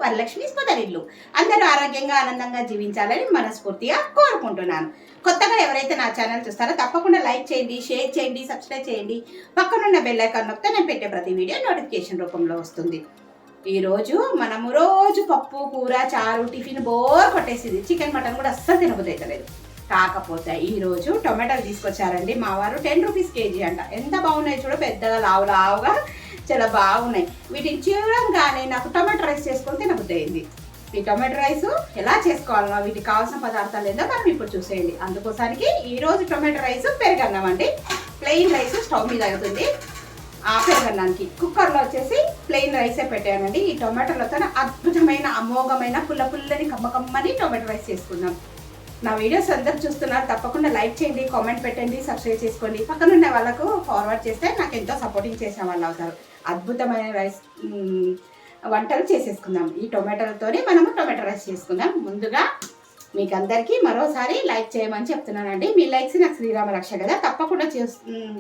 వరలక్ష్మి స్పదరిల్లు. అందరూ ఆరోగ్యంగా ఆనందంగా జీవించాలని మనస్ఫూర్తిగా కోరుకుంటున్నాను. కొత్తగా ఎవరైతే నా ఛానల్ చూస్తారో తప్పకుండా లైక్ చేయండి, షేర్ చేయండి, సబ్స్క్రైబ్ చేయండి. పక్కనున్న బెల్ ఐకాన్ నొక్కితే నేను పెట్టే ప్రతి వీడియో నోటిఫికేషన్ రూపంలో వస్తుంది. ఈరోజు మనము రోజు పప్పు కూర చారు టిఫిన్ బోర్ కొట్టేసింది. చికెన్ మటన్ కూడా అస్సలు తినబుద్ధి అవుతలేదు. కాకపోతే ఈరోజు టొమాటోలు తీసుకొచ్చారండి మా వారు. 10 రూపీస్ కేజీ అంట. ఎంత బాగున్నాయి చూడ, పెద్దగా లావుగా చాలా బాగున్నాయి. వీటిని చూడంగానే నాకు టొమాటో రైస్ చేసుకొని తినబుద్ధి అయింది. ఈ టొమాటో రైస్ ఎలా చేసుకోవాలన్నా వీటికి కావాల్సిన పదార్థాలు ఏదో మనం ఇప్పుడు చూసేయండి. అందుకోసానికి ఈరోజు టొమాటో రైస్ పెరుగన్నం అండి. ప్లెయిన్ రైస్ స్టవ్ మీద అవుతుంది. ఆ పెరుగన్నానికి కుక్కర్లో వచ్చేసి ప్లెయిన్ రైసే పెట్టానండి. ఈ టొమాటోలతో అద్భుతమైన అమోఘమైన పుల్లని కమ్మని టొమాటో రైస్ చేసుకుందాం. నా వీడియోస్ అందరూ చూస్తున్నారు, తప్పకుండా లైక్ చేయండి, కామెంట్ పెట్టండి, సబ్స్క్రైబ్ చేసుకోండి. పక్కన ఉన్న వాళ్ళకు ఫార్వర్డ్ చేస్తే నాకు ఎంతో సపోర్టింగ్ చేసిన వాళ్ళు అవుతారు. అద్భుతమైన రైస్ వంటలు చేసేసుకుందాం. ఈ టొమాటోలతోనే మనము టొమాటో రైస్ చేసుకుందాం. ముందుగా మీకు అందరికీ మరోసారి లైక్ చేయమని చెప్తున్నానండి. మీ లైక్స్ నాకు శ్రీరామ రక్ష కదా, తప్పకుండా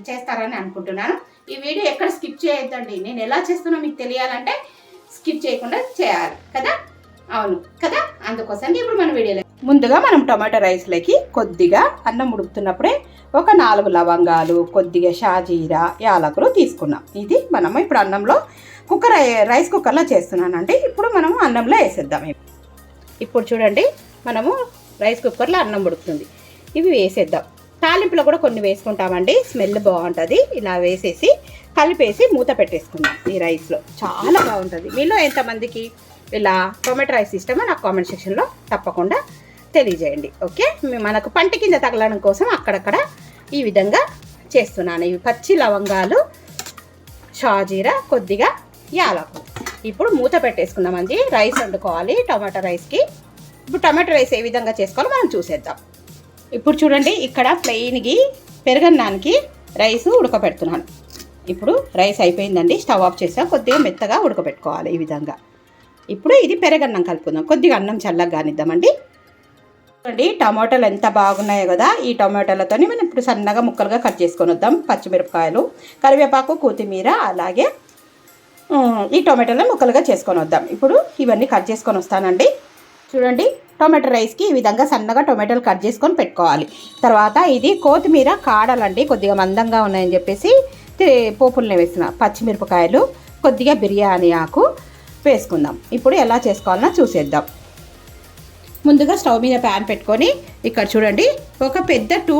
చేస్తారని అనుకుంటున్నాను. ఈ వీడియో ఎక్కడ స్కిప్ చేయొద్దండి. నేను ఎలా చేస్తున్నా మీకు తెలియాలంటే స్కిప్ చేయకుండా చేయాలి కదా, అవును కదా. అందుకోసం ఇప్పుడు మన వీడియోలో ముందుగా మనం టొమాటో రైస్లోకి కొద్దిగా అన్నం ఉడుకుతున్నప్పుడే ఒక 4 లవంగాలు, కొద్దిగా షాజీరా, యాలకులు తీసుకున్నాం. ఇది మనము ఇప్పుడు అన్నంలో రైస్ కుక్కర్లో చేస్తున్నానండి. ఇప్పుడు మనము అన్నంలో వేసేద్దాం. ఇప్పుడు చూడండి, మనము రైస్ కుక్కర్లో అన్నం ఉడుకుతుంది. ఇవి వేసేద్దాం. తాలింపులో కూడా కొన్ని వేసుకుంటామండి, స్మెల్ బాగుంటుంది. ఇలా వేసేసి కలిపేసి మూత పెట్టేసుకుందాం. ఈ రైస్లో చాలా బాగుంటుంది. మీలో ఎంతమందికి ఇలా టొమాటో రైస్ ఇష్టమో నాకు కామెంట్ సెక్షన్లో తప్పకుండా తెలియజేయండి. ఓకే, మనకు పంట కింద తగలడం కోసం అక్కడక్కడ ఈ విధంగా చేస్తున్నాను. ఇవి పచ్చి లవంగాలు, షాజీరా, కొద్దిగా యాలకులు. ఇప్పుడు మూత పెట్టేసుకున్నామండి. రైస్ వండుకోవాలి టొమాటో రైస్కి. ఇప్పుడు టొమాటో రైస్ ఏ విధంగా చేసుకోవాలో మనం చూసేద్దాం. ఇప్పుడు చూడండి, ఇక్కడ ప్లెయిన్కి పెరుగన్నానికి రైస్ ఉడకబెడుతున్నాను. ఇప్పుడు రైస్ అయిపోయిందండి, స్టవ్ ఆఫ్ చేసా. కొద్దిగా మెత్తగా ఉడకబెట్టుకోవాలి ఈ విధంగా. ఇప్పుడు ఇది పెరుగన్నం కలుపుకుందాం. కొద్దిగా అన్నం చల్లగా కానిద్దామండి. చూడండి, టమాటాలు ఎంత బాగున్నాయో కదా. ఈ టమాటాలతో మనం ఇప్పుడు సన్నగా ముక్కలుగా కట్ చేసుకొని వద్దాం. పచ్చిమిరపకాయలు, కరివేపాకు, కొత్తిమీర, అలాగే ఈ టొమాటోలో ముక్కలుగా చేసుకొని వద్దాం. ఇప్పుడు ఇవన్నీ కట్ చేసుకొని వస్తానండి. చూడండి, టొమాటో రైస్కి ఈ విధంగా సన్నగా టొమాటోలు కట్ చేసుకొని పెట్టుకోవాలి. తర్వాత ఇది కొత్తిమీర కాడలండి, కొద్దిగా మందంగా ఉన్నాయని చెప్పేసి పోపుల్ని వేసిన పచ్చిమిరపకాయలు, కొద్దిగా బిర్యానీ ఆకు వేసుకుందాం. ఇప్పుడు ఎలా చేసుకోవాలన్నా చూసేద్దాం. ముందుగా స్టవ్ మీద ప్యాన్ పెట్టుకొని ఇక్కడ చూడండి, ఒక పెద్ద 2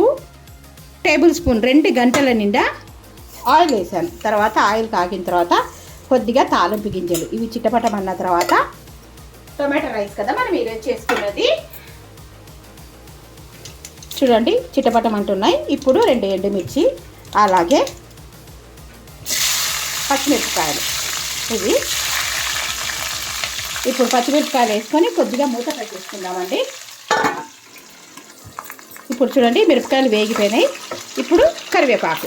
టేబుల్ స్పూన్ 2 గంటల నిండా ఆయిల్ వేసాను. తర్వాత ఆయిల్ కాగిన తర్వాత కొద్దిగా తాలింపు గింజలు, ఇవి చిట్టపటమన్న తర్వాత టొమాటో రైస్ కదా మనం ఈరోజు చేసుకున్నది. చూడండి, చిట్టపటం అంటున్నాయి. ఇప్పుడు 2 ఎండుమిర్చి, అలాగే పచ్చిమిరపకాయలు. ఇవి ఇప్పుడు పచ్చిమిరపకాయలు వేసుకొని కొద్దిగా మూత పెట్టేసుకుందామండి. ఇప్పుడు చూడండి, మిరపకాయలు వేగిపోయినాయి. ఇప్పుడు కరివేపాకు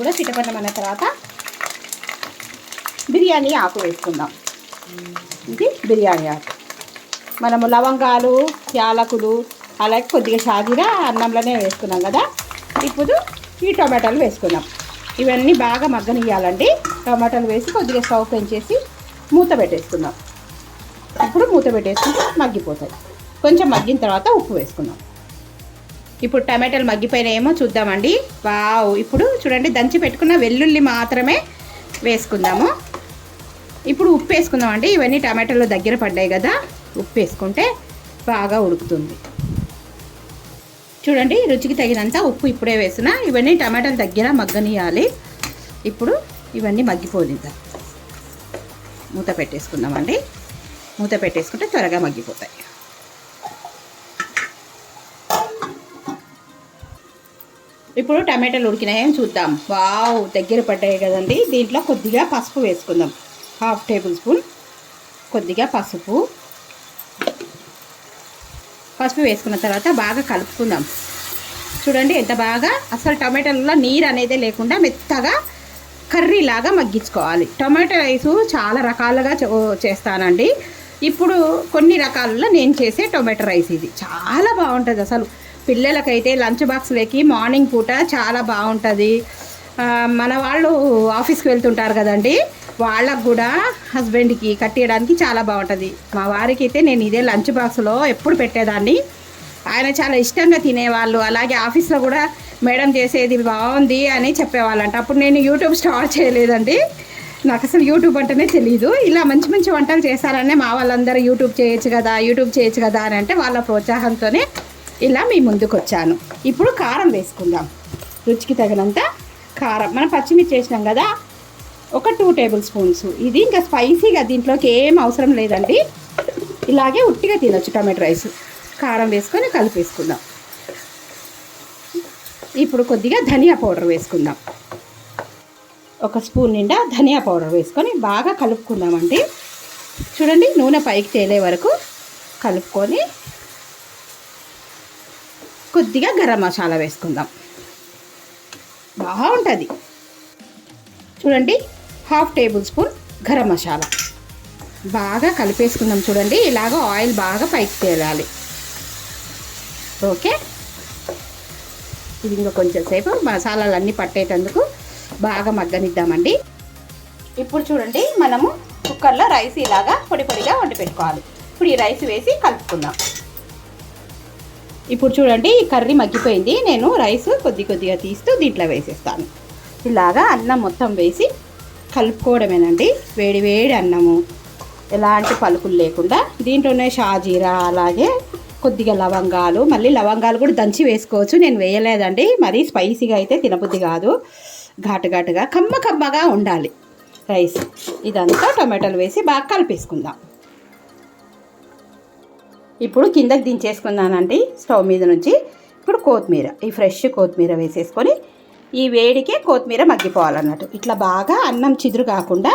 కూడా చిట్టపటం అన్న తర్వాత బిర్యానీ ఆకు వేసుకుందాం. ఇది బిర్యానీ ఆకు. మనము లవంగాలు, యాలకులు, అలాగే కొద్దిగా షాజీరా అన్నంలోనే వేసుకున్నాం కదా. ఇప్పుడు ఈ టొమాటోలు వేసుకుందాం. ఇవన్నీ బాగా మగ్గనియ్యాలండి. టొమాటోలు వేసి కొద్దిగా స్టవ్ పెంచేసి మూత పెట్టేసుకుందాం. ఇప్పుడు మూత పెట్టేసుకుంటే మగ్గిపోతాయి. కొంచెం మగ్గిన తర్వాత ఉప్పు వేసుకుందాం. ఇప్పుడు టమాటాలు మగ్గిపోయినాయేమో చూద్దామండి. వావ్, ఇప్పుడు చూడండి, దంచి పెట్టుకున్న వెల్లుల్లి మాత్రమే వేసుకుందాము. ఇప్పుడు ఉప్పు వేసుకుందామండి. ఇవన్నీ టమాటాలు దగ్గర పడ్డాయి కదా, ఉప్పు వేసుకుంటే బాగా ఉడుకుతుంది. చూడండి, రుచికి తగినంత ఉప్పు ఇప్పుడే వేసిన. ఇవన్నీ టమాటాలు దగ్గర మగ్గనియాలి. ఇప్పుడు ఇవన్నీ మగ్గిపోనిద్దాం. మూత పెట్టేసుకుందామండి. మూత పెట్టేసుకుంటే త్వరగా మగ్గిపోతాయి. ఇప్పుడు టమాటాలు ఉడికినాయేం చూద్దాం. వావ్, దగ్గర పడ్డాయి కదండి. దీంట్లో కొద్దిగా పసుపు వేసుకుందాం. 1/2 టేబుల్ స్పూన్ కొద్దిగా పసుపు వేసుకున్న తర్వాత బాగా కలుపుకుందాం. చూడండి ఎంత బాగా, అసలు టమాటాలలో నీరు అనేది లేకుండా మెత్తగా కర్రీలాగా మగ్గించుకోవాలి. టొమాటో రైసు చాలా రకాలుగా చేస్తానండి. ఇప్పుడు కొన్ని రకాలలో నేను చేసే టొమాటో రైస్ ఇది చాలా బాగుంటుంది. అసలు పిల్లలకైతే లంచ్ బాక్స్లోకి మార్నింగ్ పూట చాలా బాగుంటుంది. మన వాళ్ళు ఆఫీస్కి వెళ్తుంటారు కదండి, వాళ్ళకు కూడా హస్బెండ్కి కట్టేయడానికి చాలా బాగుంటుంది. మా వారికి అయితే నేను ఇదే లంచ్ బాక్స్లో ఎప్పుడు పెట్టేదాన్ని. ఆయన చాలా ఇష్టంగా తినేవాళ్ళు. అలాగే ఆఫీస్లో కూడా మేడం చేసేది బాగుంది అని చెప్పేవాళ్ళంట. అప్పుడు నేను యూట్యూబ్ స్టార్ట్ చేయలేదండి, నాకు అసలు యూట్యూబ్ అంటేనే తెలీదు. ఇలా మంచి మంచి వంటలు చేశారనే మా వాళ్ళందరూ యూట్యూబ్ చేయొచ్చు కదా అని అంటే వాళ్ళ ప్రోత్సాహంతోనే ఇలా మీ ముందుకు వచ్చాను. ఇప్పుడు కారం వేసుకుందాం, రుచికి తగినంత కారం. మనం పచ్చిమిర్చి వేసినాం కదా, ఒక 2 టేబుల్ స్పూన్స్. ఇది ఇంకా స్పైసీగా దీంట్లోకి ఏం అవసరం లేదండి, ఇలాగే ఉట్టిగా తినొచ్చు. టమాటో రైస్ కారం వేసుకొని కలిపేసుకుందాం. ఇప్పుడు కొద్దిగా ధనియా పౌడర్ వేసుకుందాం. 1 స్పూన్ నిండా ధనియా పౌడర్ వేసుకొని బాగా కలుపుకుందామండి. చూడండి, నూనె పైకి తేలే వరకు కలుపుకొని కొద్దిగా గరం మసాలా వేసుకుందాం, బాగుంటుంది. చూడండి, 1/2 టేబుల్ స్పూన్ గరం మసాలా బాగా కలిపేసుకుందాం. చూడండి, ఇలాగ ఆయిల్ బాగా పైకి తేలాలి. ఓకే, ఇది ఇంకా కొంచెం సేపు మసాలాలన్నీ పట్టేటందుకు బాగా మగ్గనిద్దామండి. ఇప్పుడు చూడండి, మనము కుక్కర్లో రైస్ ఇలాగా పొడి పొడిగా వండి పెట్టుకోవాలి. ఇప్పుడు ఈ రైస్ వేసి కలుపుకుందాం. ఇప్పుడు చూడండి, ఈ కర్రీ మగ్గిపోయింది. నేను రైస్ కొద్దిగా తీస్తూ దీంట్లో వేసేస్తాను. ఇలాగా అన్నం మొత్తం వేసి కలుపుకోవడమేనండి. వేడి వేడి అన్నము, ఎలాంటి పలుకులు లేకుండా. దీంట్లోనే షాజీరా, అలాగే కొద్దిగా లవంగాలు, మళ్ళీ లవంగాలు కూడా దంచి వేసుకోవచ్చు. నేను వేయలేదండి, మరీ స్పైసీగా అయితే తినబుద్ధి కాదు. ఘాటుగా కమ్మగా ఉండాలి రైస్. ఇదంతా టొమాటోలు వేసి బాగా కలిపేసుకుందాం. ఇప్పుడు కిందకి దించేసుకున్నానండి స్టవ్ మీద నుంచి. ఇప్పుడు కొత్తిమీర, ఈ ఫ్రెష్ కొత్తిమీర వేసేసుకొని ఈ వేడికే కొత్తిమీర మగ్గిపోవాలన్నట్టు ఇట్లా బాగా అన్నం చిదురు కాకుండా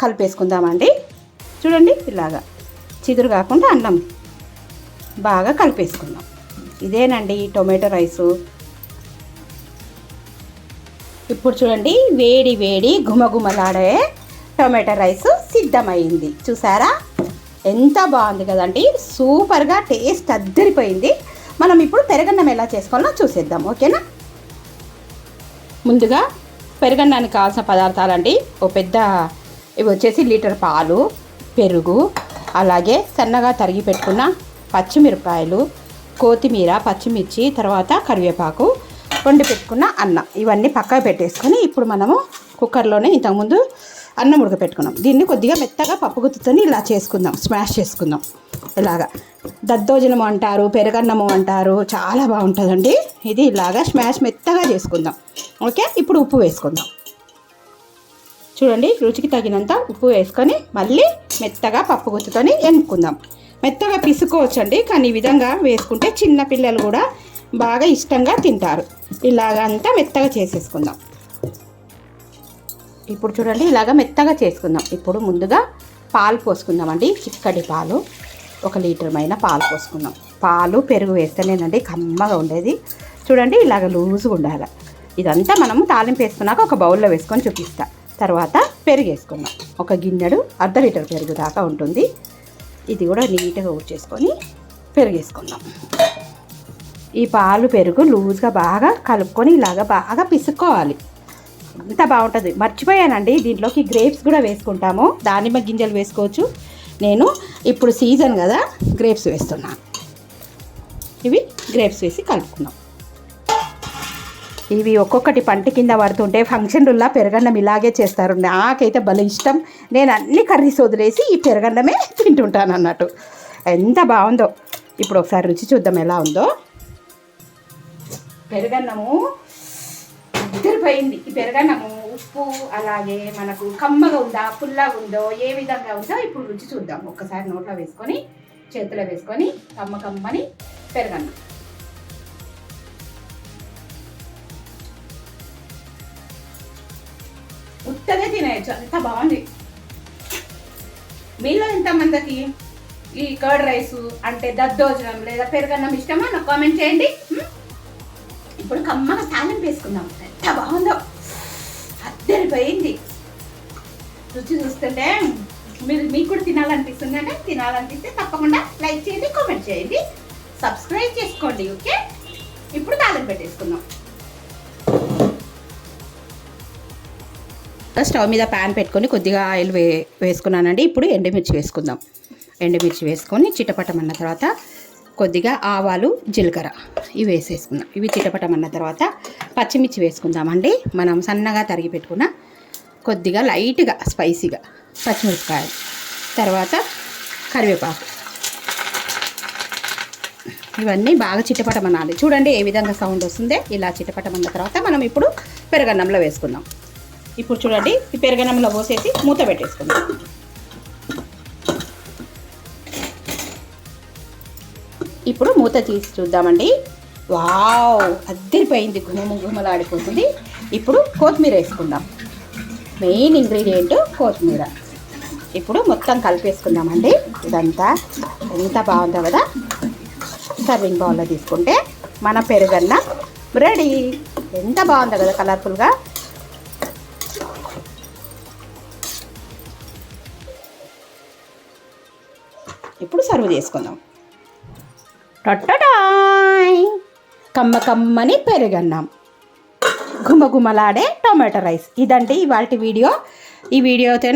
కలిపేసుకుందామండి. చూడండి, ఇలాగా చిదురు కాకుండా అన్నం బాగా కలిపేసుకుందాం. ఇదేనండి టొమాటో రైసు. ఇప్పుడు చూడండి, వేడి గుమగుమలాడే టొమాటో రైస్ సిద్ధమైంది. చూసారా, ఎంత బాగుంది కదండి, సూపర్గా టేస్ట్ అద్దరిపోయింది. మనం ఇప్పుడు పెరుగన్నం ఎలా చేసుకోవాలో చూసేద్దాం. ఓకేనా? ముందుగా పెరుగన్నానికి కావాల్సిన పదార్థాలండి. ఇవి వచ్చేసి లీటర్ పాలు, పెరుగు, అలాగే సన్నగా తరిగి పెట్టుకున్న పచ్చిమిరపకాయలు, కొత్తిమీర, పచ్చిమిర్చి, తర్వాత కరివేపాకు, వండి పెట్టుకున్న అన్నం. ఇవన్నీ పక్కకు పెట్టేసుకొని ఇప్పుడు మనము కుక్కర్లోనే ఇంతకుముందు అన్నం ఉడకపెట్టుకున్నాం. దీన్ని కొద్దిగా మెత్తగా పప్పు గుత్తుతోని ఇలా చేసుకుందాం, స్మాష్ చేసుకుందాం. ఇలాగా దద్దోజనము అంటారు, పెరుగన్నము అంటారు, చాలా బాగుంటుందండి. ఇది ఇలాగా స్మాష్ మెత్తగా చేసుకుందాం. ఓకే, ఇప్పుడు ఉప్పు వేసుకుందాం. చూడండి, రుచికి తగినంత ఉప్పు వేసుకొని మళ్ళీ మెత్తగా పప్పు గుత్తుతోని ఎనుక్కుందాం. మెత్తగా పిసుకోవచ్చండి, కానీ ఈ విధంగా వేసుకుంటే చిన్న పిల్లలు కూడా బాగా ఇష్టంగా తింటారు. ఇలాగంతా మెత్తగా చేసేసుకుందాం. ఇప్పుడు చూడండి, ఇలాగ మెత్తగా చేసుకుందాం. ఇప్పుడు ముందుగా పాలు పోసుకుందామండి. చిక్కటి పాలు, 1 లీటర్ మైన పాలు పోసుకుందాం. పాలు పెరుగు వేస్తేనేనండి కమ్మగా ఉండేది. చూడండి, ఇలాగ లూజుగా ఉండాలి. ఇదంతా మనము తాలింపు వేసుకున్నాక ఒక బౌల్లో వేసుకొని చూపిస్తా. తర్వాత పెరుగు వేసుకుందాం. 1 గిన్నెడు 1/2 లీటర్ పెరుగు దాకా ఉంటుంది. ఇది కూడా నీట్గా ఊడ్చేసుకొని పెరుగు వేసుకుందాం. ఈ పాలు పెరుగు లూజ్గా బాగా కలుపుకొని ఇలాగ బాగా పిసుక్కోవాలి. ఎంత బాగుంటుంది. మర్చిపోయానండి, దీంట్లోకి గ్రేప్స్ కూడా వేసుకుంటాము. దానిమ్మ గింజలు వేసుకోవచ్చు. నేను ఇప్పుడు సీజన్ కదా గ్రేప్స్ వేస్తున్నాను. ఇవి గ్రేప్స్ వేసి కలుపుకున్నాం. ఇవి ఒక్కొక్కటి పంట కింద పడుతుంటే ఫంక్షన్లా పెరగన్నం ఇలాగే చేస్తారు. నాకైతే భలే ఇష్టం. నేను అన్ని కర్రీస్ వదిలేసి ఈ పెరగన్నమే తింటుంటాను అన్నట్టు. ఎంత బాగుందో. ఇప్పుడు ఒకసారి రుచి చూద్దాం ఎలా ఉందో. పెరుగన్నము ఇద్దరిపోయింది. ఈ పెరుగన్నము ఉప్పు అలాగే మనకు కమ్మగా ఉందా పుల్లగా ఉందో ఏ విధంగా ఉందో ఇప్పుడు రుచి చూద్దాం. ఒక్కసారి నోట్లో వేసుకొని చేతిలో వేసుకొని కమ్మని పెరుగన్నం. ఉత్తగా తినేయచ్చు, అంత బాగుంది. మీలో ఎంతమందికి ఈ కర్డ్ రైస్ అంటే దద్దోజనం లేదా పెరుగన్నం ఇష్టమో నాకు కామెంట్ చేయండి. ఇప్పుడు కమ్మగా తాలింపు వేసుకుందాం. ఎంత బాగుందో, అద్దరిపోయింది. రుచి చూస్తుంటే మీకు కూడా తినాలనిపిస్తుంది అంటే తినాలనిపిస్తే తప్పకుండా లైక్ చేయండి, కామెంట్ చేయండి, సబ్స్క్రైబ్ చేసుకోండి. ఓకే, ఇప్పుడు తాలింపు పెట్టేసుకుందాం. స్టవ్ మీద ప్యాన్ పెట్టుకొని కొద్దిగా ఆయిల్ వేసుకున్నానండి. ఇప్పుడు ఎండుమిర్చి వేసుకుందాం. ఎండుమిర్చి వేసుకొని చిటపటమన్న తర్వాత కొద్దిగా ఆవాలు, జీలకర్ర ఇవి వేసేసుకుందాం. ఇవి చిటపటమన్న తర్వాత పచ్చిమిర్చి వేసుకుందామండి. మనం సన్నగా తరిగి పెట్టుకున్న కొద్దిగా లైట్గా స్పైసీగా పచ్చిమిరపకాయలు, తర్వాత కరివేపాకు, ఇవన్నీ బాగా చిటపటమనాలి. చూడండి ఏ విధంగా సౌండ్ వస్తుందే. ఇలా చిటపటమన్న తర్వాత మనం ఇప్పుడు పెరుగన్నంలో వేసుకుందాం. ఇప్పుడు చూడండి ఈ పెరుగన్నంలో పోసేసి మూత పెట్టేసుకుందాం. ఇప్పుడు మూత తీసి చూద్దామండి. వావ్, అద్దరిపోయింది, గుమలాడిపోతుంది. ఇప్పుడు కొత్తిమీర వేసుకుందాం. మెయిన్ ఇంగ్రీడియంట్ కొత్తిమీర. ఇప్పుడు మొత్తం కలిపేసుకుందామండి. ఇదంతా ఎంత బాగుందో కదా. సర్వింగ్ బౌల్లో తీసుకుంటే మన పెరుగన్నం రెడీ. ఎంత బాగుందో కదా కలర్ఫుల్గా. ఇప్పుడు సర్వ్ చేసుకుందాం. టొట్టడాయ్, కమ్మని పెరుగన్నం, గుమగుమలాడే టొమాటో రైస్. ఇదండి ఇవాల్టి వీడియో. ఈ వీడియోతో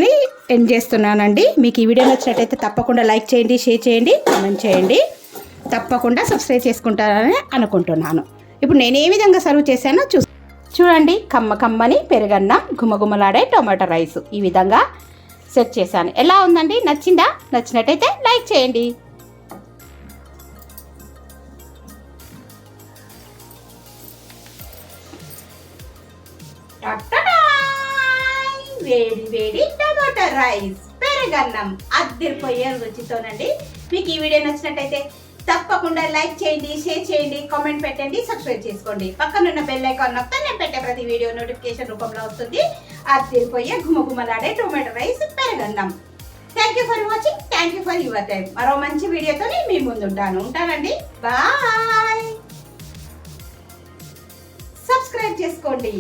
ఎండ్ చేస్తున్నానండి. మీకు ఈ వీడియో నచ్చినట్టయితే తప్పకుండా లైక్ చేయండి, షేర్ చేయండి, కామెంట్ చేయండి. తప్పకుండా సబ్స్క్రైబ్ చేసుకుంటారని అనుకుంటున్నాను. ఇప్పుడు నేను ఏ విధంగా సర్వ్ చేశానో చూడండి. కమ్మని పెరుగన్నం, గుమగుమలాడే టొమాటో రైస్ ఈ విధంగా సెట్ చేశాను. ఎలా ఉందండి? నచ్చిందా? నచ్చినట్టయితే లైక్ చేయండి. వేడి టమాటో రైస్, పెరుగన్నం అద్దరిపోయే రుచితోనండి. మీకు ఈ వీడియో నచ్చినట్టయితే తప్పకుండా లైక్ చేయండి, షేర్ చేయండి, కామెంట్ పెట్టండి, సబ్స్క్రైబ్ చేసుకోండి. పక్కనున్న బెల్ ఐకాన్ నొక్కితే నేను పెట్టే ప్రతి వీడియో నోటిఫికేషన్ రూపంలో వస్తుంది. అద్దరిపోయే గుమగుమలాడే టొమాటో రైస్, పెరుగన్నం. Thank you for watching. Thank you for your time. మరో మంచి వీడియోతో మీ ముందు ఉంటానండి. బాయ్. సబ్స్క్రైబ్ చేసుకోండి.